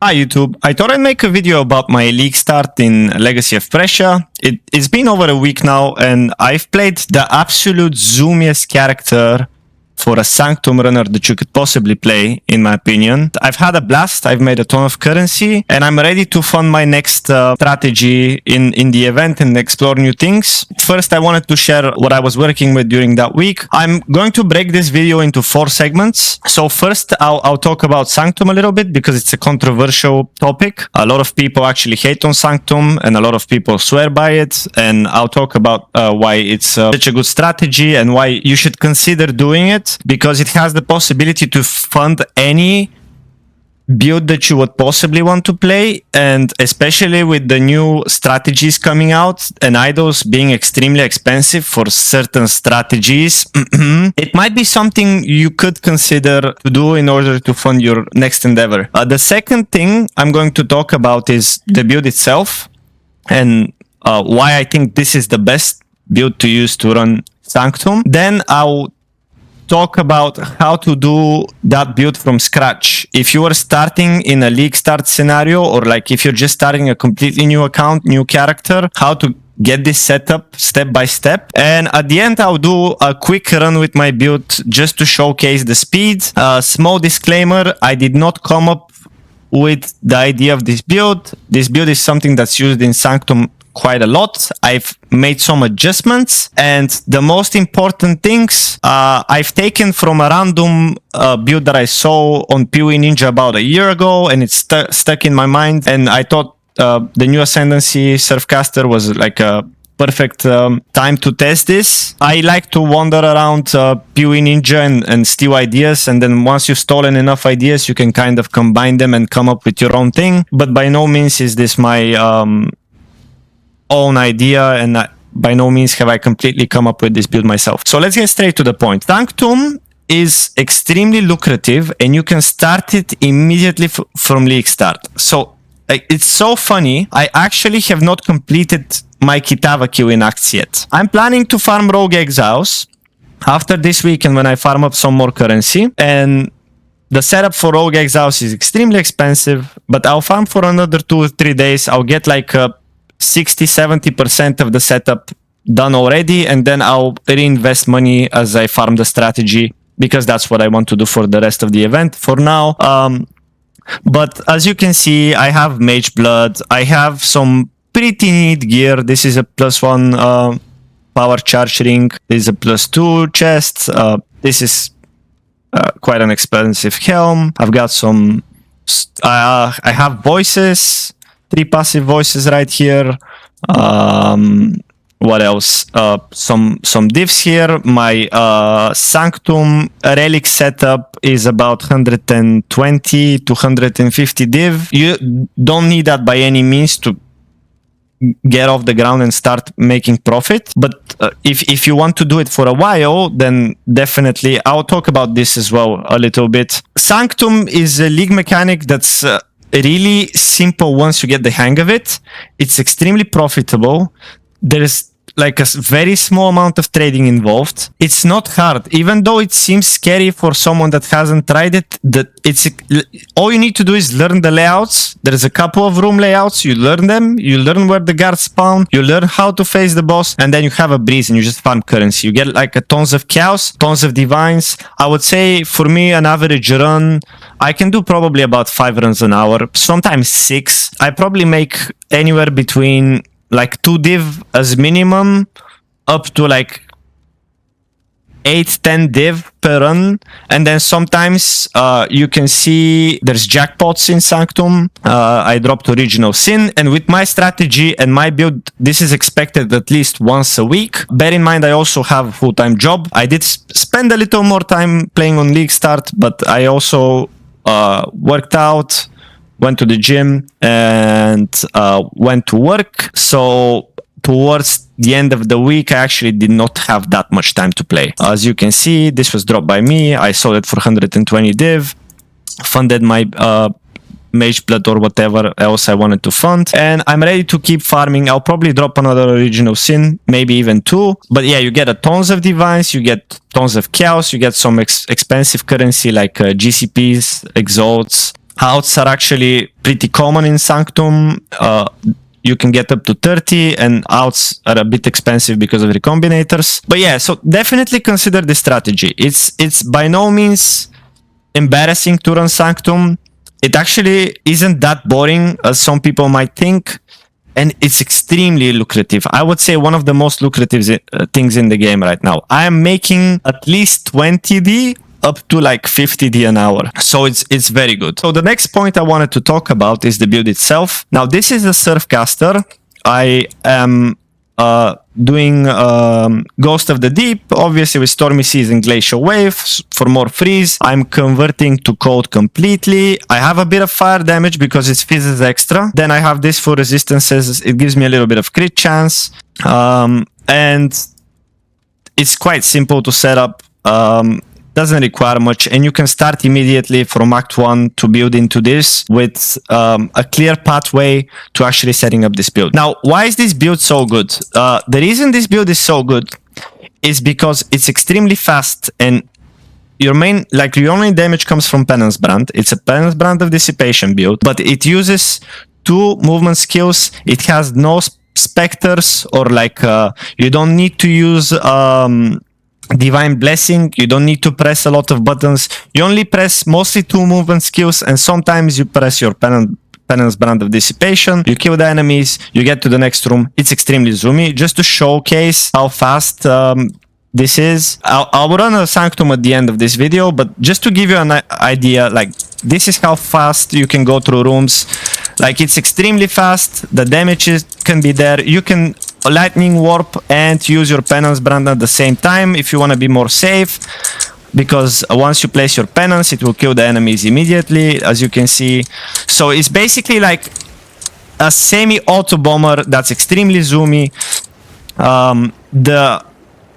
Hi YouTube, I thought I'd make a video about my league start in Legacy of Phrecia. It's been over a week now and I've played the absolute zoomiest character for a Sanctum runner that you could possibly play, in my opinion. I've had a blast, I've made a ton of currency, and I'm ready to fund my next strategy in the event and explore new things. First, I wanted to share what I was working with during that week. I'm going to break this video into 4 segments. So first, I'll talk about Sanctum a little bit because it's a controversial topic. A lot of people actually hate on Sanctum and a lot of people swear by it. And I'll talk about why it's such a good strategy and why you should consider doing it, because it has the possibility to fund any build that you would possibly want to play, and especially with the new strategies coming out and idols being extremely expensive for certain strategies, it might be something you could consider to do in order to fund your next endeavor. The second thing I'm going to talk about is the build itself and why I think this is the best build to use to run Sanctum. Then I'll talk about how to do that build from scratch. If you are starting in a league start scenario, or like if you're just starting a completely new account, new character, how to get this set up step by step. And at the end, I'll do a quick run with my build just to showcase the speed. Small disclaimer, I did not come up with the idea of this build. This build is something that's used in Sanctum quite a lot. I've made some adjustments, and the most important things I've taken from a random build that I saw on PoE Ninja about a year ago, and it's stuck in my mind, and I thought the new Ascendancy Surfcaster was like a perfect time to test this. I like to wander around PoE Ninja and steal ideas, and then once you've stolen enough ideas, you can kind of combine them and come up with your own thing. But by no means is this my own idea, and by no means have I completely come up with this build myself. So let's get straight to the point. Sanctum is extremely lucrative and you can start it immediately from league start. So it's so funny, I actually have not completed my Kitava queue in Acts yet. I'm planning to farm Rogue Exiles after this weekend when I farm up some more currency, and the setup for Rogue Exiles is extremely expensive, but I'll farm for another 2 or 3 days. I'll get like 60-70% of the setup done already, and then I'll reinvest money as I farm the strategy, because that's what I want to do for the rest of the event for now. But as you can see, I have Mage Blood, I have some pretty neat gear. This is a +1 power charge ring, this is a +2 chest, this is quite an expensive helm. I've got some I have voices, 3 passive voices right here. What else? Some divs here. My Sanctum Relic setup is about 120 to 150 div. You don't need that by any means to get off the ground and start making profit. But if you want to do it for a while, then definitely I'll talk about this as well a little bit. Sanctum is a league mechanic that's really simple once you get the hang of it. It's extremely profitable. There's like a very small amount of trading involved. It's not hard, even though it seems scary for someone that hasn't tried it. All you need to do is learn the layouts. There's a couple of room layouts. You learn them. You learn where the guards spawn. You learn how to face the boss, and then you have a breeze and you just farm currency. You get like tons of chaos, tons of divines. I would say for me, an average run, I can do probably about 5 runs an hour, sometimes 6. I probably make anywhere between like 2 div as minimum up to like 8-10 div per run. And then sometimes you can see there's jackpots in Sanctum. I dropped Original Sin, and with my strategy and my build, this is expected at least once a week. Bear in mind, I also have a full-time job. I did spend a little more time playing on League Start, but I also worked out, went to the gym, and went to work. So towards the end of the week, I actually did not have that much time to play. As you can see, this was dropped by me. I sold it for 120 div, funded my Mage Blood or whatever else I wanted to fund, and I'm ready to keep farming. I'll probably drop another Original Sin, maybe even 2. But yeah, you get tons of divines, you get tons of chaos, you get some expensive currency like GCPs, exalts, Outs are actually pretty common in Sanctum. You can get up to 30, and outs are a bit expensive because of recombinators. But yeah, so definitely consider this strategy. It's by no means embarrassing to run Sanctum. It actually isn't that boring as some people might think, and it's extremely lucrative. I would say one of the most lucrative things in the game right now. I am making at least 20D up to like 50D an hour. So it's very good. So the next point I wanted to talk about is the build itself. Now this is a Surfcaster. I am doing Ghost of the Deep, obviously with Stormy Seas and Glacial Wave for more freeze. I'm converting to cold completely. I have a bit of fire damage because it's fizzes extra. Then I have this for resistances. It gives me a little bit of crit chance. And it's quite simple to set up. Doesn't require much, and you can start immediately from Act 1 to build into this with a clear pathway to actually setting up this build. Now, why is this build so good? The reason this build is so good is because it's extremely fast, and your only damage comes from Penance Brand. It's a Penance Brand of Dissipation build, but it uses 2 movement skills. It has no specters, or you don't need to use Divine Blessing. You don't need to press a lot of buttons. You only press mostly 2 movement skills, and sometimes you press your Penance Brand of Dissipation. You kill the enemies, you get to the next room. It's extremely zoomy. Just to showcase how fast this is, I'll run a Sanctum at the end of this video, but just to give you an idea, this is how fast you can go through rooms. It's extremely fast. The damage can be there. You can lightning warp and use your Penance Brand at the same time if you want to be more safe, because once you place your penance, it will kill the enemies immediately, as you can see. So it's basically like a semi-auto bomber that's extremely zoomy. The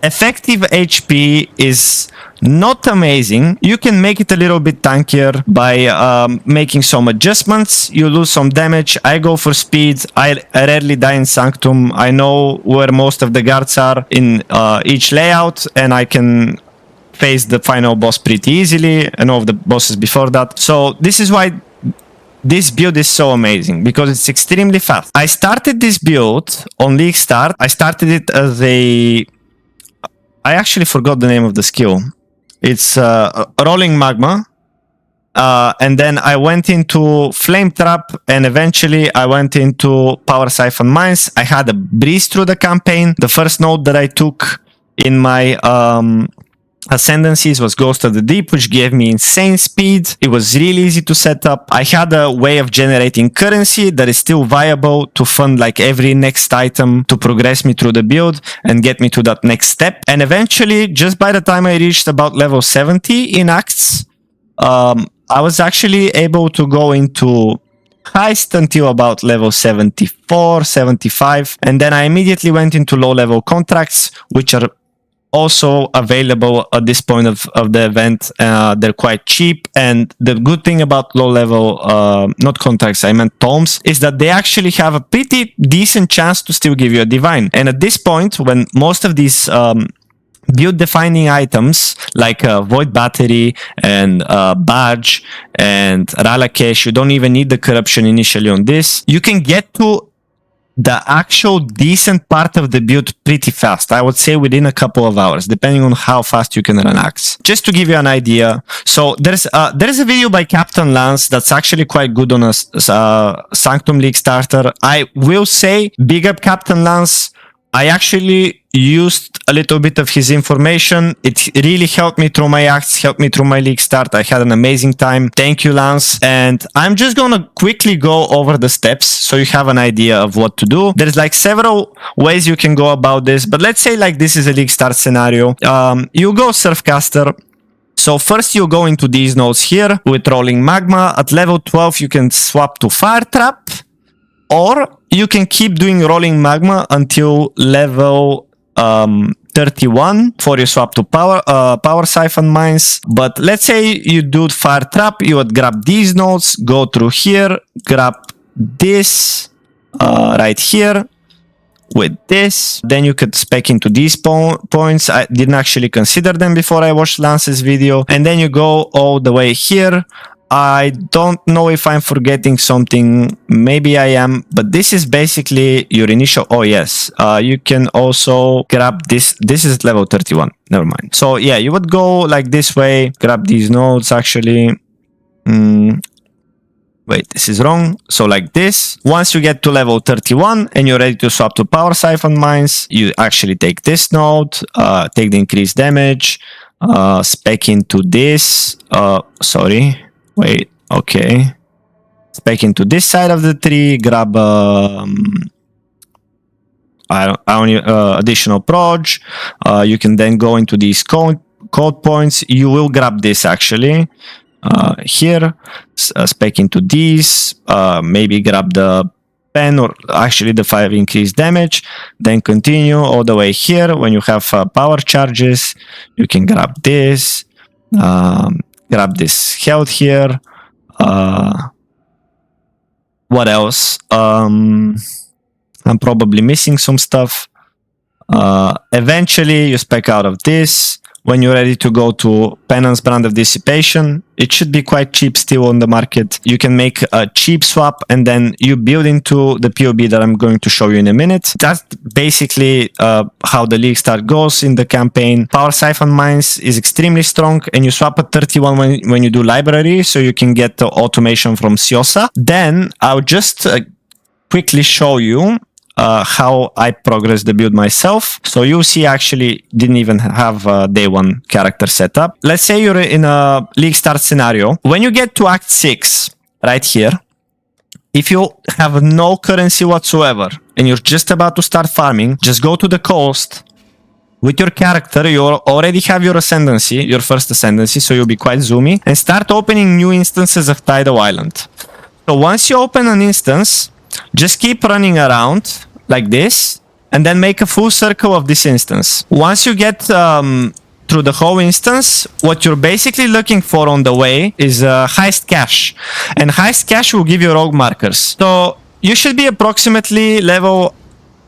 effective HP is not amazing. You can make it a little bit tankier by making some adjustments. You lose some damage. I go for speed. I rarely die in Sanctum. I know where most of the guards are in each layout, and I can face the final boss pretty easily, and all of the bosses before that. So this is why this build is so amazing, because it's extremely fast. I started this build on League Start. I started it as I actually forgot the name of the skill. It's Rolling Magma. And then I went into Flame Trap, and eventually I went into Power Siphon Mines. I had a breeze through the campaign. The first node that I took in my ascendancies was Ghost of the Deep, which gave me insane speed. It was really easy to set up. I had a way of generating currency that is still viable to fund every next item to progress me through the build and get me to that next step. And eventually, just by the time I reached about level 70 in Acts, I was actually able to go into Heist until about level 74, 75. And then I immediately went into low-level contracts, which are also available at this point of the event. They're quite cheap, and the good thing about low level, not contracts, I meant tomes, is that they actually have a pretty decent chance to still give you a divine. And at this point, when most of these build defining items like Void Battery and Badge and Ralakesh, you don't even need the corruption initially on this. You can get to the actual decent part of the build pretty fast. I would say within a couple of hours, depending on how fast you can run acts. Just to give you an idea, so there's a video by Captain Lance that's actually quite good on a Sanctum League starter. I will say, big up Captain Lance. I actually used a little bit of his information. It really helped me through my acts, helped me through my league start. I had an amazing time. Thank you, Lance. And I'm just gonna quickly go over the steps so you have an idea of what to do. There's several ways you can go about this, but let's say this is a league start scenario. You go Surfcaster. So first you go into these nodes here with Rolling Magma. At level 12 you can swap to Fire Trap, or you can keep doing Rolling Magma until level 31 before you swap to Power Siphon Mines. But let's say you do Fire Trap, you would grab these nodes, go through here, grab this right here with this. Then you could spec into these points. I didn't actually consider them before I watched Lance's video. And then you go all the way here I don't know if I'm forgetting something. Maybe I am, but this is basically your initial. Oh yes, you can also grab this. This is level 31. Never mind. So yeah, you would go like this way. Grab these nodes actually. Wait, this is wrong. So like this. Once you get to level 31 and you're ready to swap to power siphon mines, you actually take this node, take the increased damage, spec into this. Sorry. Wait, okay. Spec into this side of the tree, grab additional proj. You can then go into these code points. You will grab this actually. Here, spec into these, maybe grab the pen or actually the 5 increased damage, then continue all the way here. When you have power charges, you can grab this, grab this health here. What else? I'm probably missing some stuff. Eventually, you spec out of this. When you're ready to go to Penance Brand of Dissipation, it should be quite cheap still on the market. You can make a cheap swap and then you build into the PoE that I'm going to show you in a minute. That's basically how the League Start goes in the campaign. Power Siphon Mines is extremely strong and you swap at 31 when you do library, so you can get the automation from Siosa. Then I'll just quickly show you how I progressed the build myself. So you'll see actually didn't even have day 1 character setup. Let's say you're in a League Start scenario. When you get to Act 6, right here, if you have no currency whatsoever and you're just about to start farming, just go to the coast. With your character, you already have your ascendancy, your first ascendancy, so you'll be quite zoomy, and start opening new instances of Tidal Island. So once you open an instance, just keep running around like this and then make a full circle of this instance. Once you get through the whole instance, what you're basically looking for on the way is Heist cache. And Heist cache will give you rogue markers. So you should be approximately level,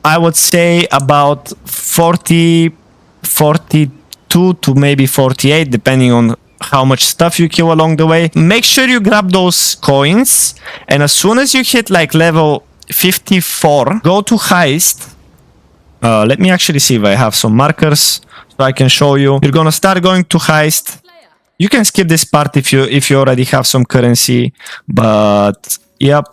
I would say, about 40, 42 to maybe 48, depending on how much stuff you kill along the way. Make sure you grab those coins, and as soon as you hit like level 54, go to Heist. Let me actually see if I have some markers so I can show you. You're gonna start going to Heist. You can skip this part if you already have some currency, but yep.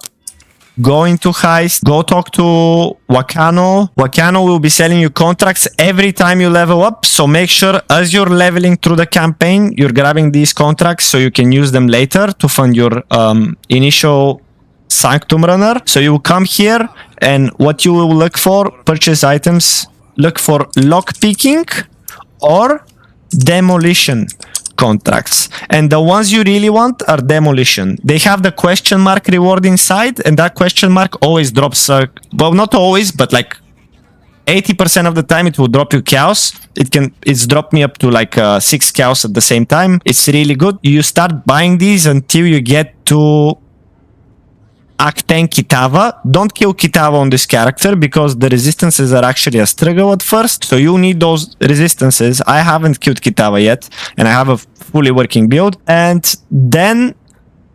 Go into Heist, go talk to Wakano. Wakano will be selling you contracts every time you level up. So make sure as you're leveling through the campaign, you're grabbing these contracts so you can use them later to fund your initial Sanctum Runner. So you will come here and what you will look for, purchase items, look for lock picking or demolition contracts, and the ones you really want are demolition. They have the question mark reward inside, and that question mark always drops well, not always, but like 80% of the time it will drop you cows. It's dropped me up to like 6 cows at the same time. It's really good. You start buying these until you get to Act 10 Kitava. Don't kill Kitava on this character because the resistances are actually a struggle at first. So you need those resistances. I haven't killed Kitava yet and I have a fully working build. And then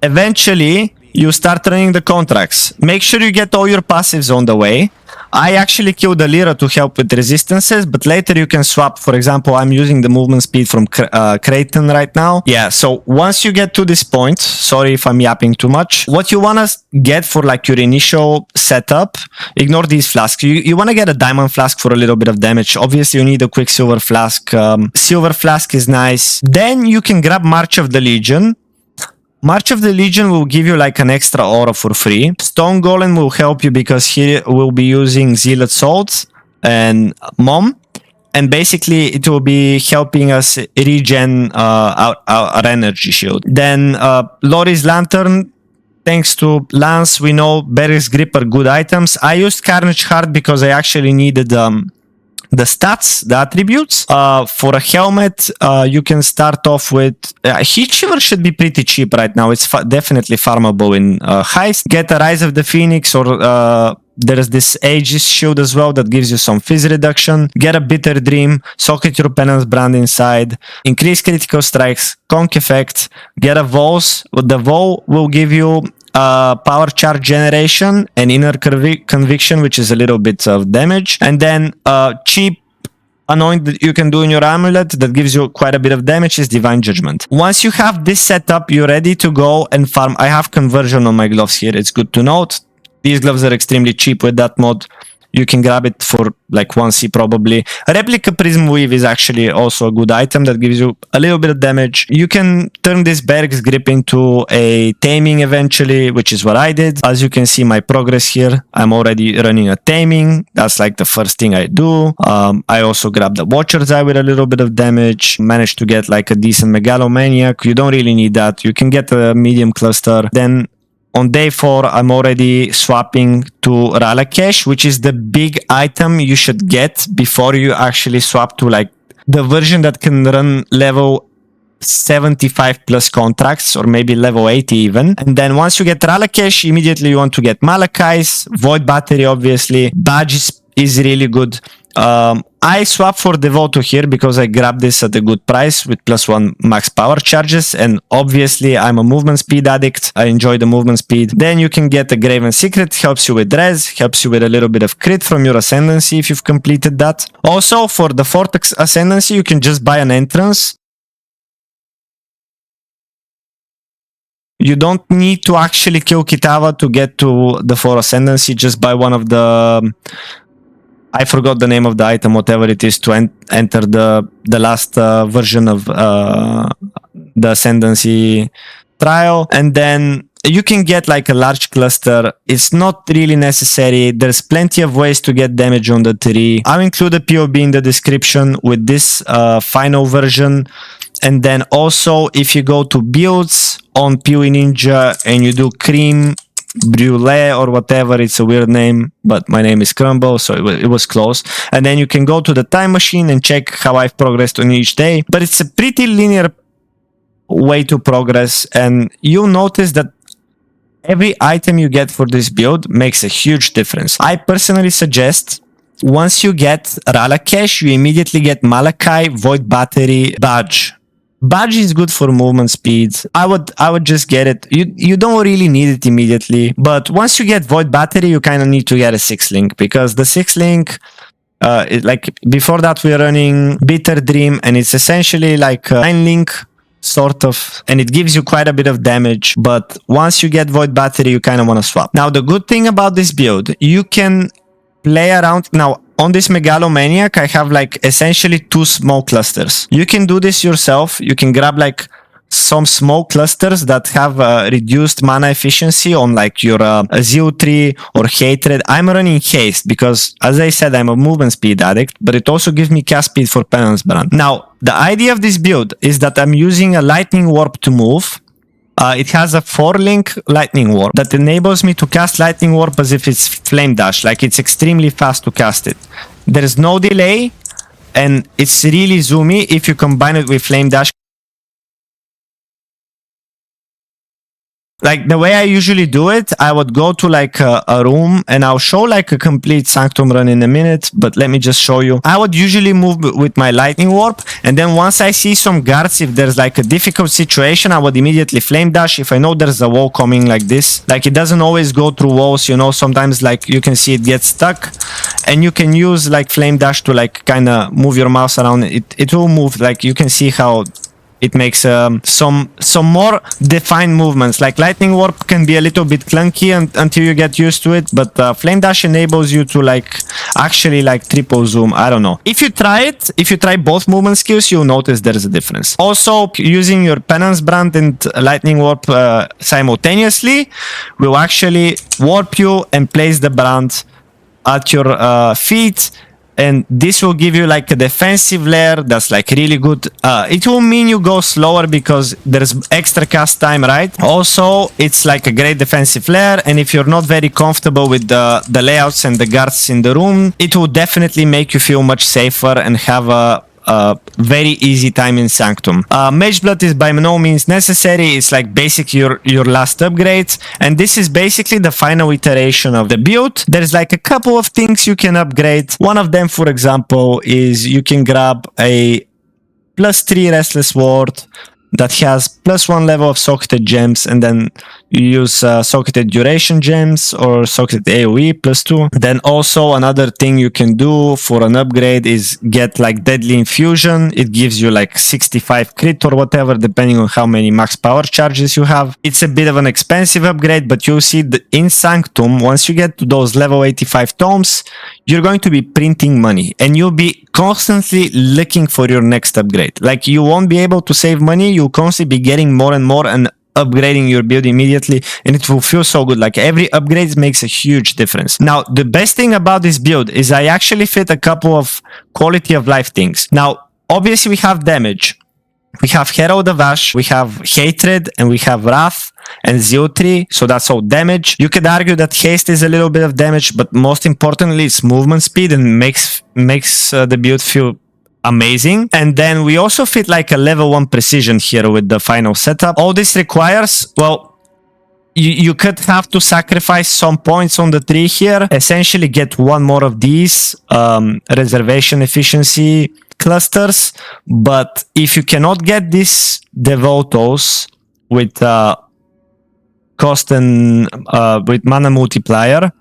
eventually you start running the contracts. Make sure you get all your passives on the way. I actually killed the Lyra to help with resistances, but later you can swap. For example, I'm using the movement speed from Creighton right now. Yeah, so once you get to this point, sorry if I'm yapping too much, what you want to get for like your initial setup, ignore these flasks. You want to get a diamond flask for a little bit of damage. Obviously, you need a quicksilver flask. Silver flask is nice. Then you can grab March of the Legion. March of the Legion will give you like an extra aura for free. Stone Golem will help you because he will be using Zealot Salt and Mom. And basically it will be helping us regen our energy shield. Then Lori's Lantern, thanks to Lance, we know Berry's Grip are good items. I used Carnage Heart because I actually needed the stats, the attributes. For a helmet, you can start off with Heat Shiver should be pretty cheap right now. It's definitely farmable in Heist. Get a Rise of the Phoenix or There's this Aegis shield as well that gives you some fizz reduction. Get a Bitter Dream, socket your Penance Brand inside, increase critical strikes, conk effect, get a Vols. The Vol will give you power charge generation and inner conviction, which is a little bit of damage. And then cheap anoint that you can do in your amulet that gives you quite a bit of damage is Divine Judgment. Once you have this set up, you're ready to go and farm. I have conversion on my gloves here. It's good to note. These gloves are extremely cheap with that mod. You can grab it for like 1C probably. Replica Prism Weave is actually also a good item that gives you a little bit of damage. You can turn this Berg's Grip into a Taming eventually, which is what I did. As you can see my progress here, I'm already running a Taming. That's like the first thing I do. I also grabbed the Watcher's Eye with a little bit of damage. Managed to get like a decent Megalomaniac. You don't really need that. You can get a medium cluster. Then on day 4, I'm already swapping to Relic, which is the big item you should get before you actually swap to like the version that can run level 75 plus contracts, or maybe level 80 even. And then once you get Relic, immediately you want to get Malachai's, Void Battery obviously, Badge is really good. I swap for Devoto here because I grabbed this at a good price with +1 max power charges, and obviously I'm a movement speed addict. I enjoy the movement speed. Then you can get a Graven Secret, helps you with res, helps you with a little bit of crit from your Ascendancy if you've completed that. Also for the 4th Ascendancy you can just buy an entrance. You don't need to actually kill Kitava to get to the 4th Ascendancy, just buy one of the... I forgot the name of the item, whatever it is, to enter the last version of the Ascendancy trial. And then you can get like a large cluster. It's not really necessary. There's plenty of ways to get damage on the tree. I'll include a POB in the description with this final version. And then also, if you go to builds on PoE Ninja and you do Cream Brulee or whatever, it's a weird name, but my name is Crumble, so it was close. And then you can go to the time machine and check how I've progressed on each day. But it's a pretty linear way to progress, and you'll notice that every item you get for this build makes a huge difference. I personally suggest once you get Relic, you immediately get Malachi, Void Battery, Badge. Badge is good for movement speed. I would just get it. You don't really need it immediately, but once you get Void Battery, you kind of need to get a 6-link, because the 6-link, like before that we're running Bitter Dream, and it's essentially like a 9-link sort of, and it gives you quite a bit of damage. But once you get Void Battery, you kind of want to swap. Now the good thing about this build, you can play around. Now on this Megalomaniac, I have like essentially 2 small clusters. You can do this yourself. You can grab like some small clusters that have reduced mana efficiency on like your Zeal tree or Hatred. I'm running Haste because, as I said, I'm a movement speed addict, but it also gives me cast speed for Penance Brand. Now, the idea of this build is that I'm using a Lightning Warp to move. It has a 4-link Lightning Warp that enables me to cast Lightning Warp as if it's Flame Dash. Like, it's extremely fast to cast it. There's no delay, and it's really zoomy if you combine it with Flame Dash. Like, the way I usually do it, I would go to like a room, and I'll show like a complete Sanctum run in a minute, but let me just show you. I would usually move with my Lightning Warp, and then once I see some guards, if there's like a difficult situation, I would immediately Flame Dash. If I know there's a wall coming like this, like it doesn't always go through walls, you know, sometimes like you can see it gets stuck, and you can use like Flame Dash to like kind of move your mouse around. It will move, like you can see how it makes some more defined movements. Like Lightning Warp can be a little bit clunky until you get used to it, but Flame Dash enables you to like actually like triple zoom. I don't know. If you try it, if you try both movement skills, you'll notice there's a difference. Also, using your Penance Brand and Lightning Warp simultaneously will actually warp you and place the brand at your feet. And this will give you like a defensive layer that's like really good. It will mean you go slower because there's extra cast time, right? Also, it's like a great defensive layer. And if you're not very comfortable with the layouts and the guards in the room, it will definitely make you feel much safer and have very easy time in Sanctum. Mage Blood is by no means necessary. It's like basically your last upgrade, and this is basically the final iteration of the build. There's like a couple of things you can upgrade. One of them, for example, is you can grab a +3 Restless Ward that has +1 level of socketed gems, and then you use socketed duration gems or socketed AoE +2. Then also another thing you can do for an upgrade is get like Deadly Infusion. It gives you like 65 crit or whatever, depending on how many max power charges you have. It's a bit of an expensive upgrade, but you'll see that in Sanctum, once you get to those level 85 tomes, you're going to be printing money, and you'll be constantly looking for your next upgrade. Like, you won't be able to save money. You'll constantly be getting more and more and upgrading your build immediately, and it will feel so good. Like, every upgrade makes a huge difference. Now, the best thing about this build is I actually fit a couple of quality of life things. Now, obviously we have damage. We have Herald of Ash, we have Hatred, and we have Wrath and Zeal 3, so that's all damage. You could argue that Haste is a little bit of damage, but most importantly, it's movement speed and makes the build feel amazing. And then we also fit like a level 1 precision here with the final setup. All this requires, well, you could have to sacrifice some points on the tree here, essentially get one more of these reservation efficiency clusters. But if you cannot get these Devotos with cost and with mana multiplier,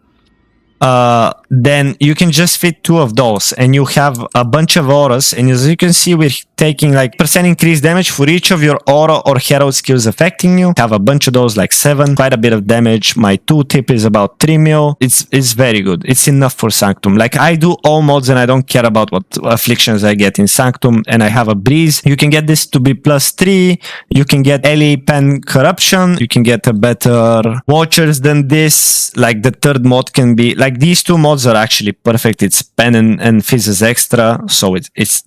then you can just fit 2 of those and you have a bunch of auras. And as you can see, we're taking like % increased damage for each of your aura or herald skills affecting you. Have a bunch of those, like 7, quite a bit of damage. My 2 tip is about 3 mil. It's very good. It's enough for Sanctum. Like, I do all mods and I don't care about what afflictions I get in Sanctum, and I have a breeze. You can get this to be +3. You can get Eli Pen Corruption. You can get a better Watchers than this. Like, the third mod can be like, these 2 mods are actually perfect. It's Pen and Fizzes Extra, so it's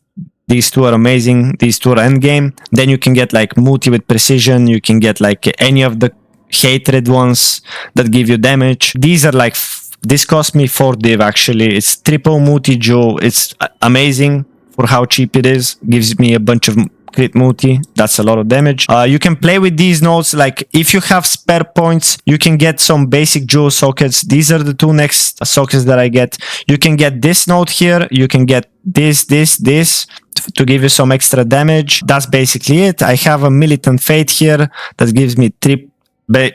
these 2 are amazing. These 2 are endgame. Then you can get like multi with precision. You can get like any of the Hatred ones that give you damage. These are like, this cost me 4 div actually. It's triple multi jewel. It's amazing for how cheap it is. Gives me a bunch of crit multi. That's a lot of damage. You can play with these nodes. Like, if you have spare points, you can get some basic jewel sockets. These are the 2 next sockets that I get. You can get this node here. You can get this to give you some extra damage. That's basically it. I have a Militant Fate here that gives me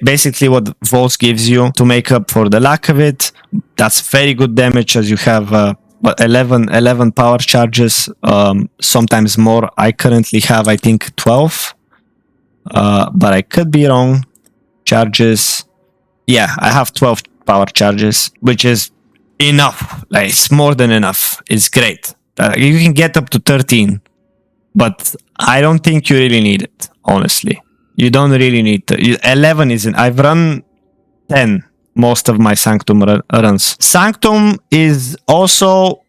basically what Volts gives you to make up for the lack of it. That's very good damage, as you have 11 power charges, sometimes more. I currently have, I think, 12, but I could be wrong. Charges, yeah, I have 12 power charges, which is enough. Like, it's more than enough. It's great. You can get up to 13, but I don't think you really need it, honestly. You don't really need to. 11 isn't. I've run 10 most of my Sanctum runs. Sanctum is also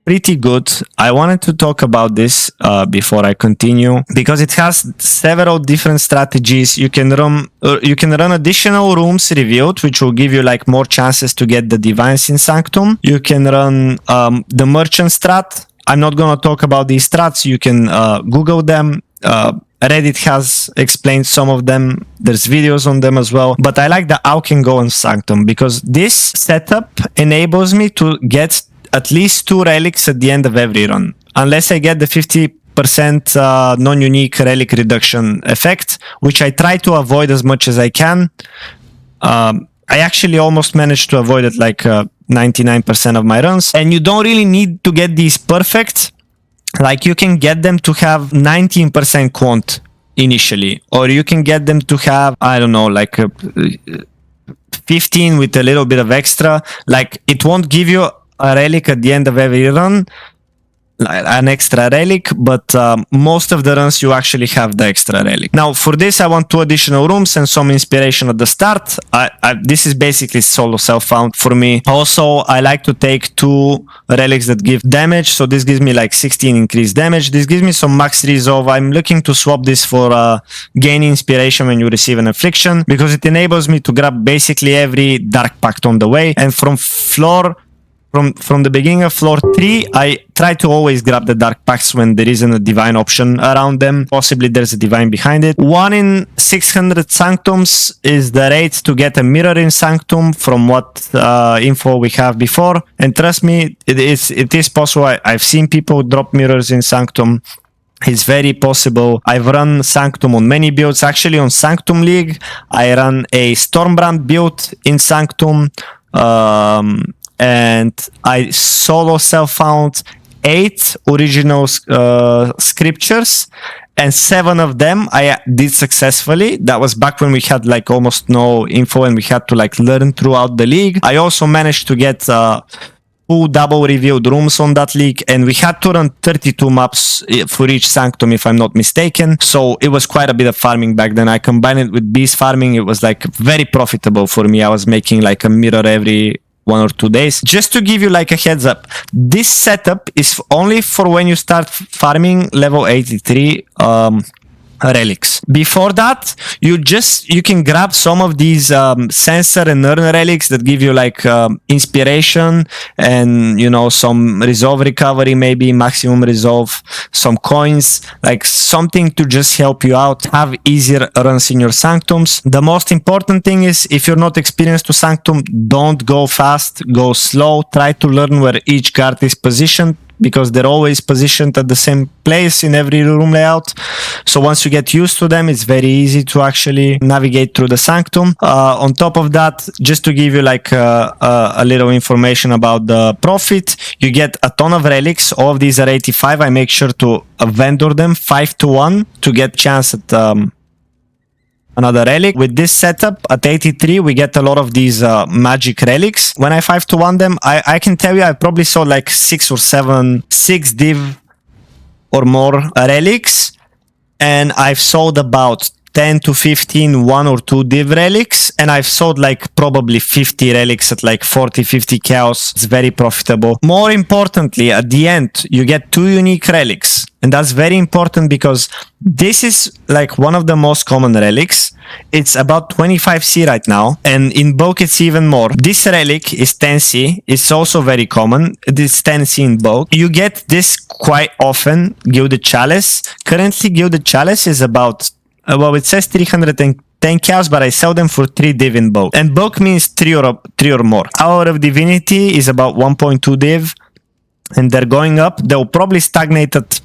pretty good. I wanted to talk about this before I continue, because it has several different strategies. You can run additional rooms revealed, which will give you like more chances to get the divines in Sanctum. You can run the merchant strat. I'm not gonna talk about these strats. You can Google them. Reddit has explained some of them. There's videos on them as well. But I like the How Can Go in Sanctum, because this setup enables me to get at least 2 relics at the end of every run. Unless I get the 50% non-unique relic reduction effect, which I try to avoid as much as I can. I actually almost managed to avoid it like 99% of my runs. And you don't really need to get these perfect. Like, you can get them to have 19% quant initially, or you can get them to have, I don't know, like 15 with a little bit of extra. Like, it won't give you a relic at the end of every run, an extra relic, but most of the runs you actually have the extra relic. Now, for this, I want 2 additional rooms and some inspiration at the start. This is basically solo self-found for me. Also, I like to take 2 relics that give damage, so this gives me like 16 increased damage. This gives me some max resolve. I'm looking to swap this for gain inspiration when you receive an affliction, because it enables me to grab basically every dark pact on the way. And from floor, from the beginning of floor 3, I try to always grab the dark packs when there isn't a divine option around them. Possibly there's a divine behind it. 1 in 600 sanctums is the rate to get a mirror in sanctum from what info we have before. And trust me, it is possible. I've seen people drop mirrors in sanctum. It's very possible. I've run Sanctum on many builds. Actually, on Sanctum League, I ran a Stormbrand build in Sanctum. And I solo self-found 8 original scriptures, and 7 of them I did successfully. That was back when we had like almost no info and we had to like learn throughout the league. I also managed to get 2 double revealed rooms on that league, and we had to run 32 maps for each Sanctum if I'm not mistaken. So it was quite a bit of farming back then. I combined it with beast farming. It was like very profitable for me. I was making like a mirror every 1 or 2 days. Just to give you like a heads up, this setup is only for when you start farming level 83 relics. Before that, you can grab some of these sensor and earn relics that give you like inspiration and, you know, some resolve recovery, maybe maximum resolve, some coins, like something to just help you out, have easier runs in your sanctums. The most important thing is, if you're not experienced to sanctum, don't go fast, go slow. Try to learn where each card is positioned, because they're always positioned at the same place in every room layout. So once you get used to them, it's very easy to actually navigate through the sanctum. On top of that, just to give you like a little information about the profit, you get a ton of relics. All of these are 85. I make sure to vendor them 5-1 to get chance at another relic. With this setup at 83, we get a lot of these magic relics. When I 5-1 them, I can tell you I probably saw like 6 or 7 div or more relics, and I've sold about 10 to 15 1 or 2 div relics, and I've sold like probably 50 relics at like 40-50 chaos. It's very profitable. More importantly, at the end, you get 2 unique relics. And that's very important because this is like one of the most common relics. It's about 25C right now, and in bulk it's even more. This relic is 10C. It's also very common. It is 10C in bulk. You get this quite often, Gilded Chalice. Currently, Gilded Chalice is about, well, it says 310 chaos, but I sell them for 3 div in bulk. And bulk means 3 or more. Hour of Divinity is about 1.2 div, and they're going up. They'll probably stagnate at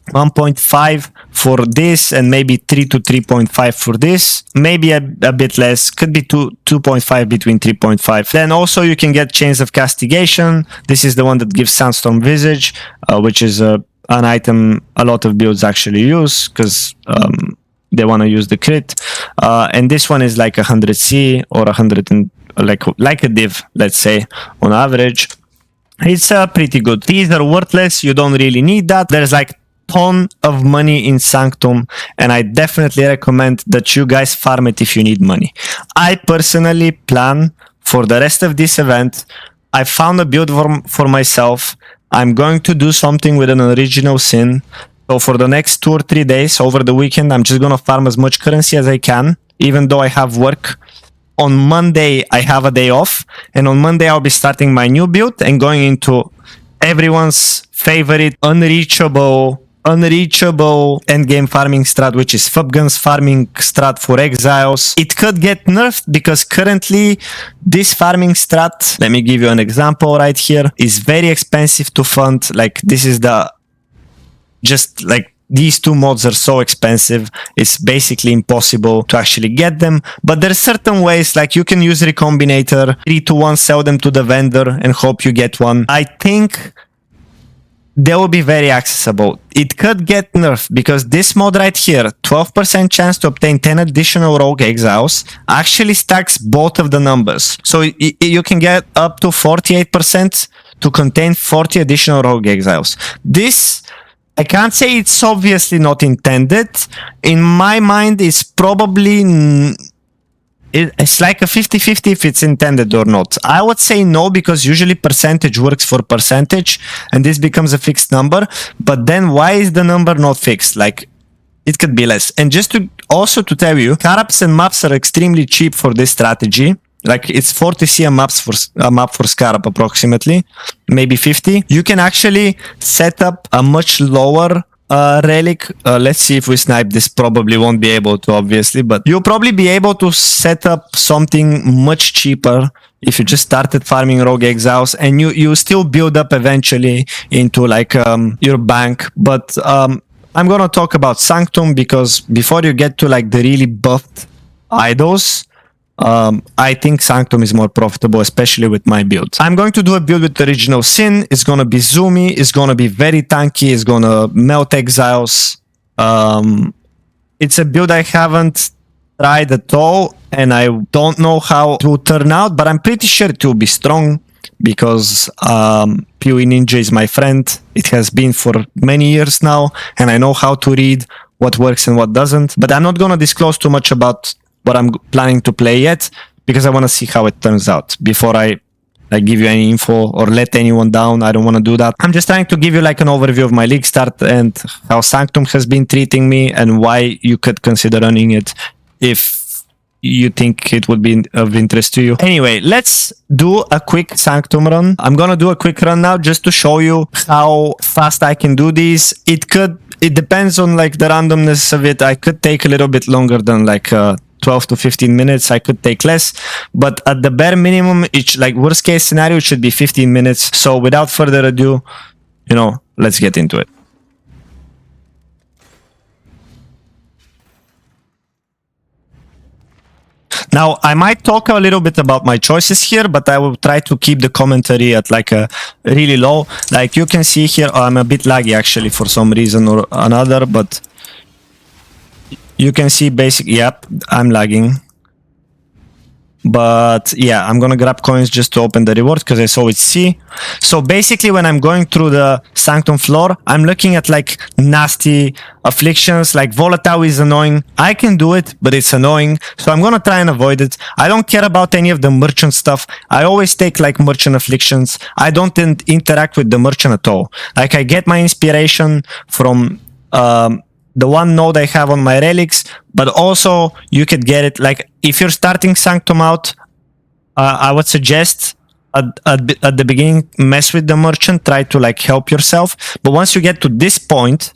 1.5 for this, and maybe 3 to 3.5 for this, maybe a bit less, could be 2.5 between 3.5. Then also you can get Chains of Castigation. This is the one that gives Sandstorm Visage, which is an item a lot of builds actually use because they want to use the crit. And this one is like 100C or 100 and like a div, let's say, on average. It's pretty good. These are worthless. You don't really need that. There's like ton of money in Sanctum, and I definitely recommend that you guys farm it if you need money. I personally plan for the rest of this event, I found a build for myself. I'm going to do something with an original sin. So for the next 2 or 3 days over the weekend, I'm just going to farm as much currency as I can, even though I have work. On Monday, I have a day off, and on Monday, I'll be starting my new build and going into everyone's favorite unreachable endgame farming strat, which is Fubgun's farming strat for exiles. It could get nerfed because currently this farming strat, let me give you an example right here, is very expensive to fund. Like this is just like these 2 mods are so expensive, it's basically impossible to actually get them. But there's certain ways, like you can use Recombinator, 3-1, sell them to the vendor and hope you get one. I think they will be very accessible. It could get nerfed because this mod right here, 12% chance to obtain 10 additional rogue exiles, actually stacks both of the numbers. So you can get up to 48% to contain 40 additional rogue exiles. This, I can't say it's obviously not intended. In my mind, it's probably... It's like a 50-50 if it's intended or not. I would say no, because usually percentage works for percentage and this becomes a fixed number. But then why is the number not fixed? Like it could be less. And just to also to tell you, carps and maps are extremely cheap for this strategy. like it's 40 cm map for Scarab approximately, maybe 50. You can actually set up a much lower relic. Let's see if we snipe this. Probably won't be able to, obviously, but you'll probably be able to set up something much cheaper if you just started farming Rogue Exiles, and you still build up eventually into like your bank. But I'm gonna talk about Sanctum because before you get to like the really buffed idols, I think Sanctum is more profitable, especially with my build. I'm going to do a build with the Original Sin. It's gonna be zoomy, it's gonna be very tanky, it's gonna melt exiles. It's a build I haven't tried at all, and I don't know how it will turn out, but I'm pretty sure it will be strong because PoE Ninja is my friend. It has been for many years now, and I know how to read what works and what doesn't. But I'm not gonna disclose too much about what I'm planning to play yet, because I want to see how it turns out before I like give you any info or let anyone down. I don't want to do that. I'm just trying to give you like an overview of my league start and how Sanctum has been treating me and why you could consider running it if you think it would be of interest to you. Anyway, let's do a quick Sanctum run. I'm gonna do a quick run now just to show you how fast I can do these. It depends on like the randomness of it. I could take a little bit longer than like 12 to 15 minutes. I could take less, but at the bare minimum, it's like worst case scenario, it should be 15 minutes. So without further ado, you know, let's get into it. Now, I might talk a little bit about my choices here, but I will try to keep the commentary at like a really low. Like you can see here, I'm a bit laggy actually for some reason or another, but you can see basically, yep, I'm lagging. But yeah, I'm gonna grab coins just to open the reward because I saw it C. So basically when I'm going through the Sanctum floor, I'm looking at like nasty afflictions, like Volatile is annoying. I can do it, but it's annoying. So I'm gonna try and avoid it. I don't care about any of the merchant stuff. I always take like merchant afflictions. I don't interact with the merchant at all. Like I get my inspiration from the one node I have on my relics, but also you could get it like if you're starting Sanctum out, I would suggest at the beginning mess with the merchant, try to like help yourself. But once you get to this point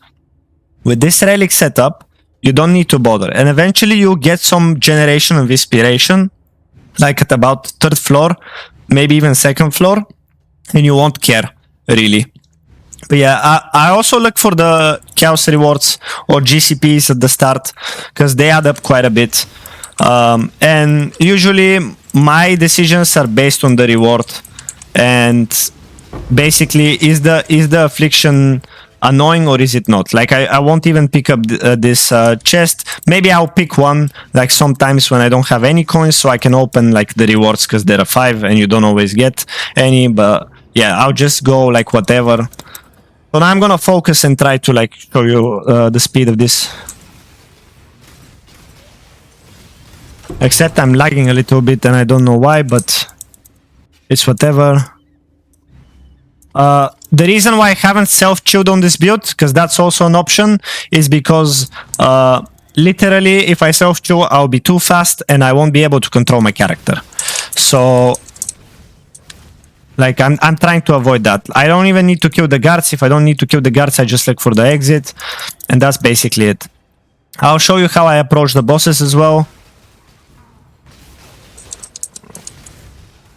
with this relic setup, you don't need to bother, and eventually you'll get some generation of inspiration, like at about third floor, maybe even second floor, and you won't care really. But yeah, I also look for the chaos rewards or GCPs at the start because they add up quite a bit. And usually my decisions are based on the reward. And basically, is the affliction annoying or is it not? Like I won't even pick up this chest. Maybe I'll pick one like sometimes when I don't have any coins, so I can open like the rewards because there are 5 and you don't always get any. But yeah, I'll just go like whatever. So now I'm gonna focus and try to like show you the speed of this. Except I'm lagging a little bit and I don't know why, but it's whatever. The reason why I haven't self-chilled on this build, because that's also an option, is because literally if I self-chill, I'll be too fast and I won't be able to control my character. So like I'm trying to avoid that. I don't even need to kill the guards. If I don't need to kill the guards, I just look for the exit. And that's basically it. I'll show you how I approach the bosses as well.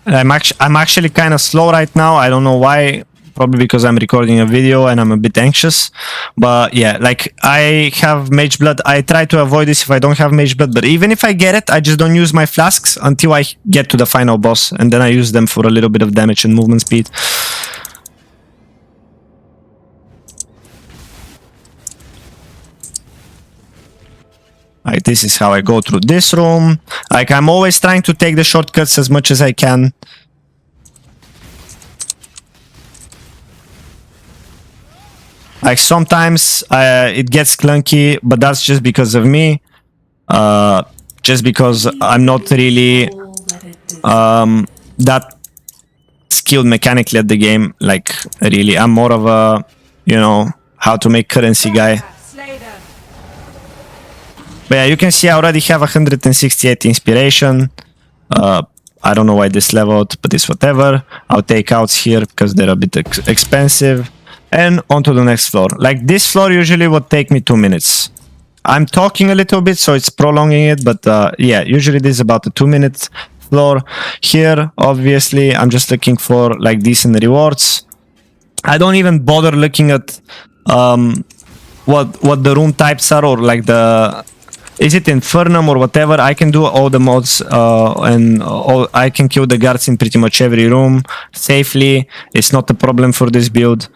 I'm actually kind of slow right now. I don't know why. Probably because I'm recording a video and I'm a bit anxious. But yeah, like I have Mage Blood. I try to avoid this if I don't have Mage Blood. But even if I get it, I just don't use my flasks until I get to the final boss. And then I use them for a little bit of damage and movement speed. Like this is how I go through this room. Like I'm always trying to take the shortcuts as much as I can. Like sometimes it gets clunky, but that's just because of me. Just because I'm not really that skilled mechanically at the game. Like really, I'm more of a, you know, how to make currency guy. But yeah, you can see I already have 168 inspiration. I don't know why this leveled, but it's whatever. I'll take outs here because they're a bit expensive. And on to the next floor. Like this floor usually would take me 2 minutes. I'm talking a little bit, so it's prolonging it, but yeah, usually this is about a 2-minute floor. Here, obviously, I'm just looking for like decent rewards. I don't even bother looking at what the room types are, or like the... Is it Infernum or whatever? I can do all the mods and I can kill the guards in pretty much every room safely. It's not a problem for this build.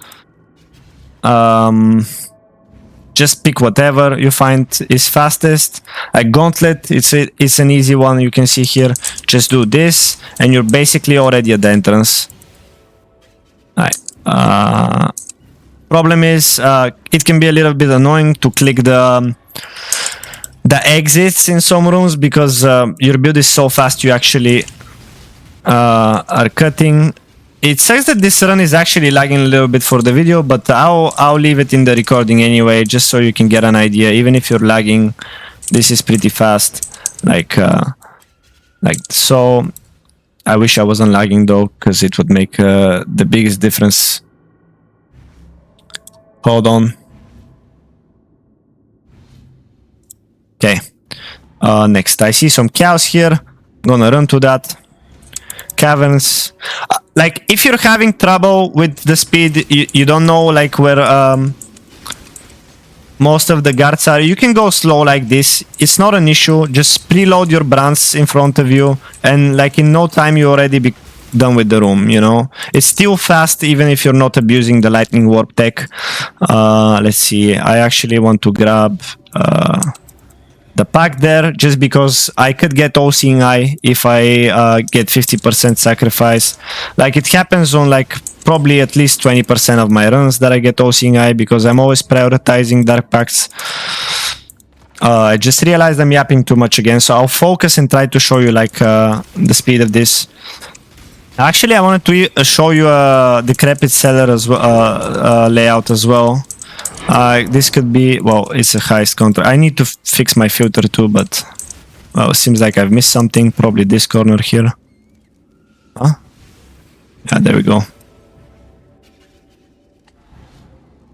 Just pick whatever you find is fastest. Like Gauntlet, it's an easy one. You can see here. Just do this and you're basically already at the entrance. Alright. Problem is, it can be a little bit annoying to click the exits in some rooms because your build is so fast you actually are cutting. It says that this run is actually lagging a little bit for the video, but I'll leave it in the recording anyway, just so you can get an idea. Even if you're lagging, this is pretty fast. Like so. I wish I wasn't lagging though, because it would make the biggest difference. Hold on. Okay. Next, I see some cows here. Gonna run to that. Caverns. Like, if you're having trouble with the speed, you don't know like where most of the guards are, you can go slow like this. It's not an issue. Just preload your brands in front of you, and like in no time you already be done with the room, you know. It's still fast even if you're not abusing the lightning warp tech. Let's see. I actually want to grab the pack there, just because I could get all seeing eye if I get 50% sacrifice. Like, it happens on like probably at least 20% of my runs that I get all seeing eye, because I'm always prioritizing dark packs. I just realized I'm yapping too much again, so I'll focus and try to show you like the speed of this. Actually, I wanted to show you a Decrepit Cellar as well, layout as well. This could be, well, it's a Heist counter. I need to fix my filter too, but well, it seems like I've missed something. Probably this corner here. Huh? Yeah, there we go.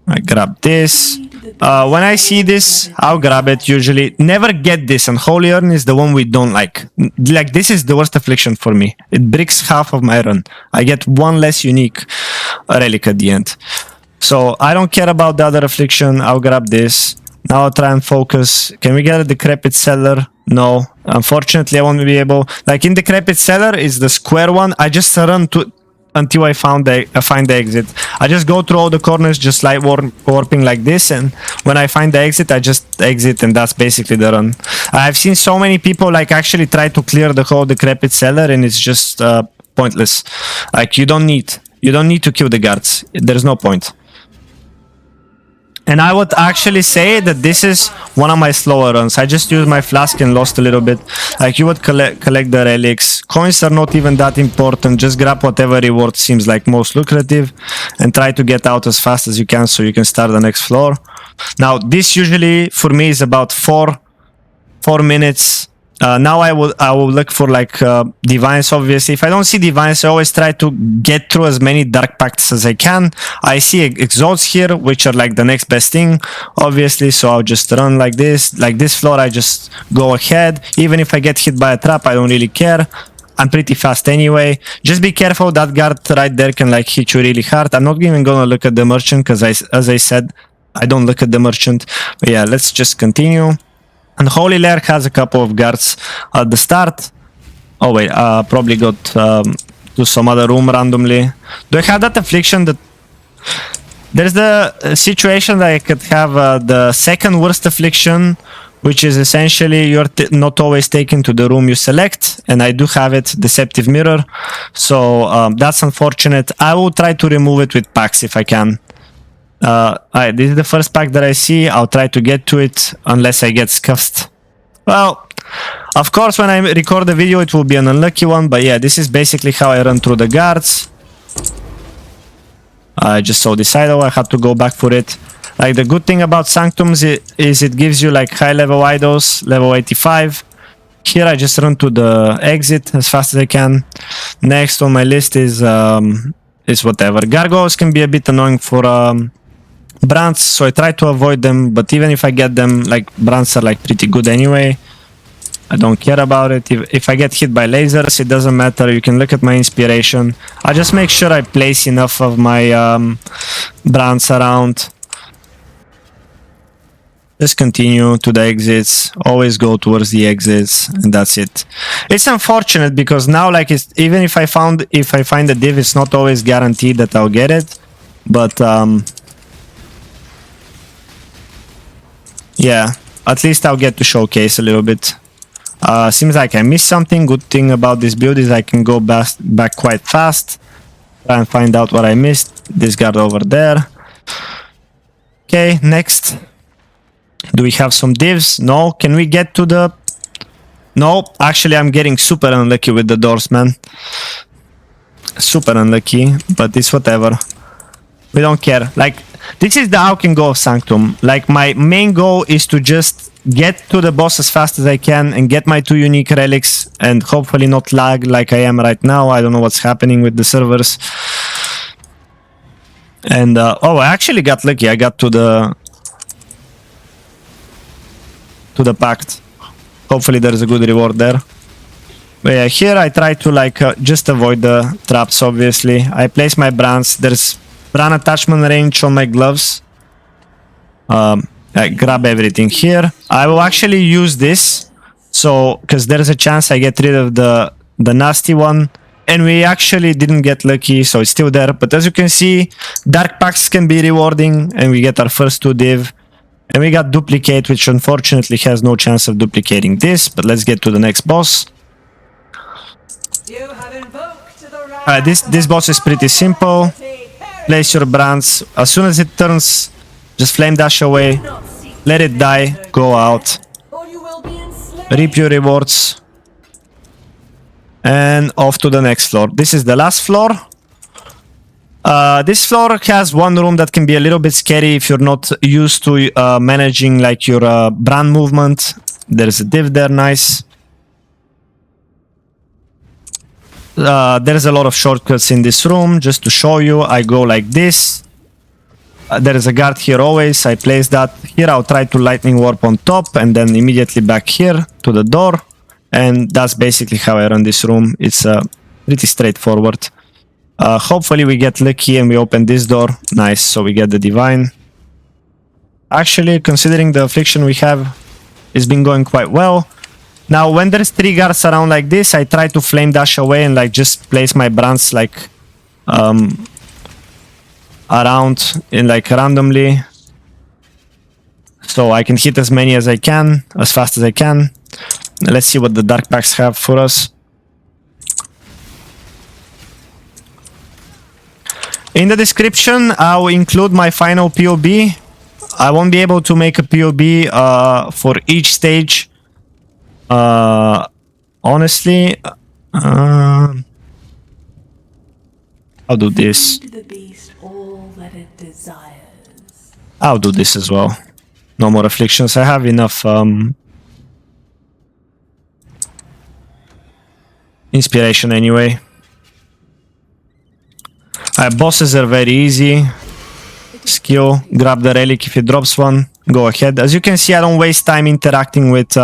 I grab this. When I see this, I'll grab it usually. Never get this, and Holy Urn is the one we don't like. Like, this is the worst affliction for me. It breaks half of my run. I get one less unique relic at the end. So I don't care about the other affliction. I'll grab this. Now I'll try and focus. Can we get a Decrepit Cellar? No. Unfortunately, I won't be able. Like, in Decrepit Cellar is the square one. I just run to until I find the exit. I just go through all the corners, just like warping like this, and when I find the exit, I just exit, and that's basically the run. I've seen so many people like actually try to clear the whole Decrepit Cellar, and it's just pointless. Like, you don't need to kill the guards. There's no point. And I would actually say that this is one of my slower runs. I just used my flask and lost a little bit. Like, you would collect the relics. Coins are not even that important. Just grab whatever reward seems like most lucrative and try to get out as fast as you can so you can start the next floor. Now, this usually for me is about 4 minutes. Now I will look for like divines, obviously. If I don't see divines, I always try to get through as many dark pacts as I can. I see exalts here, which are like the next best thing, obviously, so I'll just run like this. Like this floor, I just go ahead. Even if I get hit by a trap, I don't really care. I'm pretty fast anyway. Just be careful, that guard right there can like hit you really hard. I'm not even gonna look at the merchant, because as I said, I don't look at the merchant. But yeah, let's just continue. And Holy Lair has a couple of guards at the start. Oh wait, probably got to some other room randomly. Do I have that affliction that... There's the situation that I could have the second worst affliction, which is essentially you're not always taken to the room you select, and I do have it, Deceptive Mirror. So that's unfortunate. I will try to remove it with packs if I can. This is the first pack that I see. I'll try to get to it unless I get scuffed. Well, of course, when I record the video, it will be an unlucky one. But yeah, this is basically how I run through the guards. I just saw this idol. I had to go back for it. Like, the good thing about Sanctums is it gives you like high level idols, level 85. Here I just run to the exit as fast as I can. Next on my list is whatever. Gargoyles can be a bit annoying for brands, so I try to avoid them, but even if I get them, like, brands are like pretty good anyway. I don't care about it. If I get hit by lasers, it doesn't matter. You can look at my inspiration. I just make sure I place enough of my brands around. Just continue to the exits. Always go towards the exits, and that's it. It's unfortunate because now, like, even if I find a div, it's not always guaranteed that I'll get it. But yeah, at least I'll get to showcase a little bit. Seems like I missed something. Good thing about this build is I can go back quite fast. Try and find out what I missed. This guard over there. Okay, next. Do we have some divs? No. Can we get to the... No, actually I'm getting super unlucky with the doors, man. Super unlucky, but it's whatever. We don't care. Like, this is the how can go of Sanctum. Like, my main goal is to just get to the boss as fast as I can and get my 2 unique relics and hopefully not lag like I am right now. I don't know what's happening with the servers. And, oh, I actually got lucky. I got to the pact. Hopefully there's a good reward there. But yeah, here I try to, like, just avoid the traps, obviously. I place my brands. There's brand attachment range on my gloves. I grab everything here. I will actually use this, so because there's a chance I get rid of the nasty one, and we actually didn't get lucky, so it's still there. But as you can see, dark packs can be rewarding, and we get our first 2 div, and we got duplicate, which unfortunately has no chance of duplicating this. But let's get to the next boss. This boss is pretty simple. Place your brands. As soon as it turns, just flame dash away, let it die, go out, reap your rewards, and off to the next floor. This is the last floor. This floor has one room that can be a little bit scary if you're not used to managing, like, your brand movement. There's a div there, nice. There's a lot of shortcuts in this room. Just to show you, I go like this. There is a guard here always. I place that here. I'll try to lightning warp on top and then immediately back here to the door. And that's basically how I run this room. It's pretty straightforward. Hopefully we get lucky and we open this door. Nice, so we get the divine. Actually, considering the affliction we have, it's been going quite well. Now, when there's 3 guards around like this, I try to flame dash away and, like, just place my brands, like, around in, like, randomly, so I can hit as many as I can, as fast as I can. Let's see what the dark packs have for us. In the description, I'll include my final POB. I won't be able to make a POB for each stage. Honestly, I'll do this. I'll do this as well. No more afflictions. I have enough inspiration anyway. Bosses are very easy. Skill, grab the relic if it drops one. Go ahead. As you can see, I don't waste time interacting with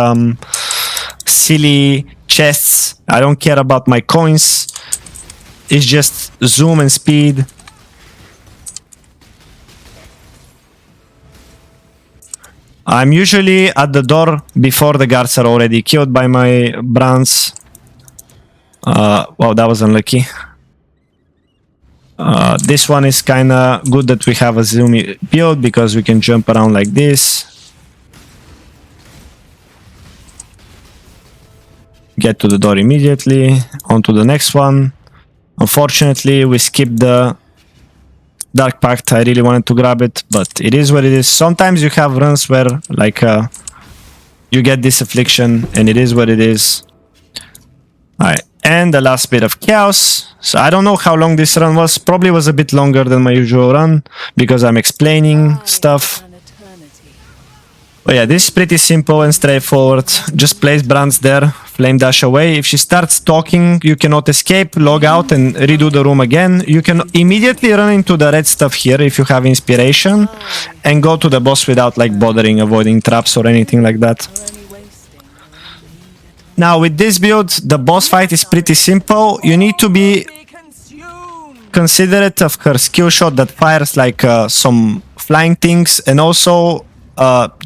silly chests. I don't care about my coins. It's just zoom and speed. I'm usually at the door before the guards are already killed by my brands. Wow, that was unlucky. This one is kinda good that we have a zoomy build because we can jump around like this. Get to the door immediately. On to the next one. Unfortunately, we skipped the Dark Pact. I really wanted to grab it, but it is what it is. Sometimes you have runs where, like, you get this affliction, and it is what it is. Alright, and the last bit of chaos. So I don't know how long this run was. Probably was a bit longer than my usual run, because I'm explaining stuff. But yeah, this is pretty simple and straightforward. Just place brands there, flame dash away. If she starts talking, you cannot escape, log out and redo the room again. You can immediately run into the red stuff here if you have inspiration and go to the boss without like bothering, avoiding traps or anything like that. Now with this build, the boss fight is pretty simple. You need to be considerate of her skill shot that fires like some flying things, and also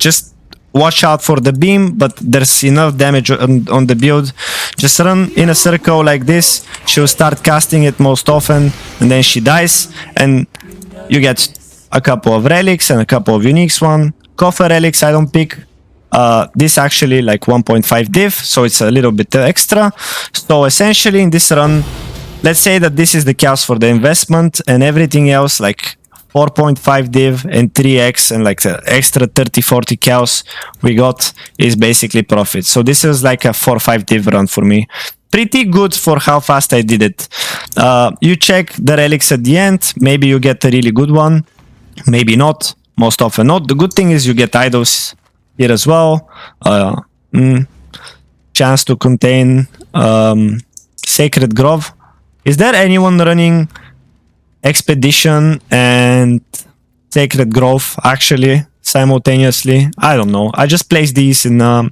just watch out for the beam, but there's enough damage on the build. Just run in a circle like this. She'll start casting it most often, and then she dies, and you get a couple of relics and a couple of uniques. One coffer relics I don't pick. This actually like 1.5 div, so it's a little bit extra. So essentially in this run, let's say that this is the chaos for the investment, and everything else like 4.5 div and 3x and like the extra 30-40 chaos we got is basically profit. So this is like a 4-5 div run for me. Pretty good for how fast I did it. You check the relics at the end. Maybe you get a really good one. Maybe not. Most often not. The good thing is you get idols here as well. Chance to contain Sacred Grove. Is there anyone running Expedition and Sacred Grove actually simultaneously? I don't know. I just place these in random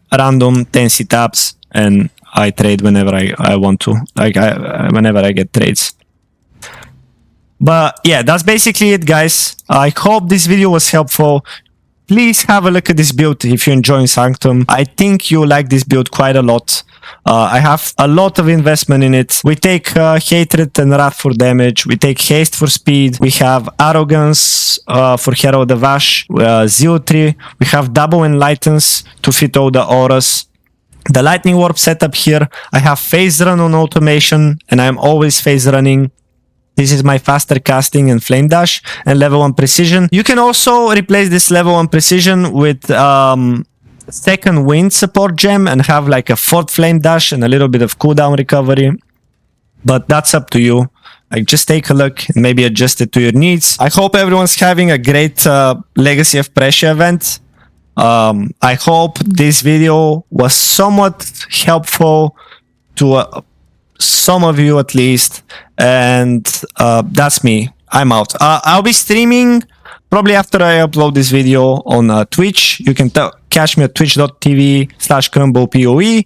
10C tabs and I trade whenever I want to, like whenever I get trades. But yeah, that's basically it, guys. I hope this video was helpful. Please have a look at this build if you're enjoying Sanctum. I think you'll like this build quite a lot. I have a lot of investment in it. We take Hatred and Wrath for damage. We take Haste for speed. We have Arrogance for Hero the Vash. Zeal Tree. We have double Enlightens to fit all the auras. The Lightning Warp setup here. I have phase run on automation, and I'm always phase running. This is my faster casting and flame dash and level 1 precision. You can also replace this level 1 precision with second wind support gem and have like a 4th flame dash and a little bit of cooldown recovery. But that's up to you. Like, just take a look and maybe adjust it to your needs. I hope everyone's having a great Legacy of Phrecia event. I hope this video was somewhat helpful to some of you at least, and that's me. I'm out. I'll be streaming probably after I upload this video on Twitch. You can catch me at twitch.tv/CrumblePoE.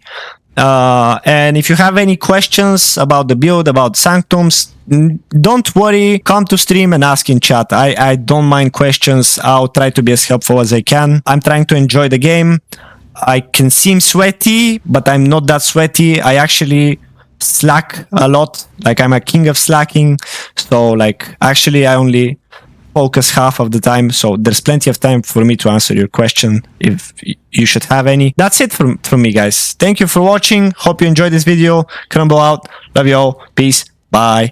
And if you have any questions about the build, about Sanctums, don't worry, come to stream and ask in chat. I don't mind questions. I'll try to be as helpful as I can. I'm trying to enjoy the game. I can seem sweaty, but I'm not that sweaty. I actually slack a lot. Like, I'm a king of slacking. So like, actually I only focus half of the time, so there's plenty of time for me to answer your question if you should have any. That's it from me, guys. Thank you for watching. Hope you enjoyed this video. Crumble out. Love you all. Peace. Bye.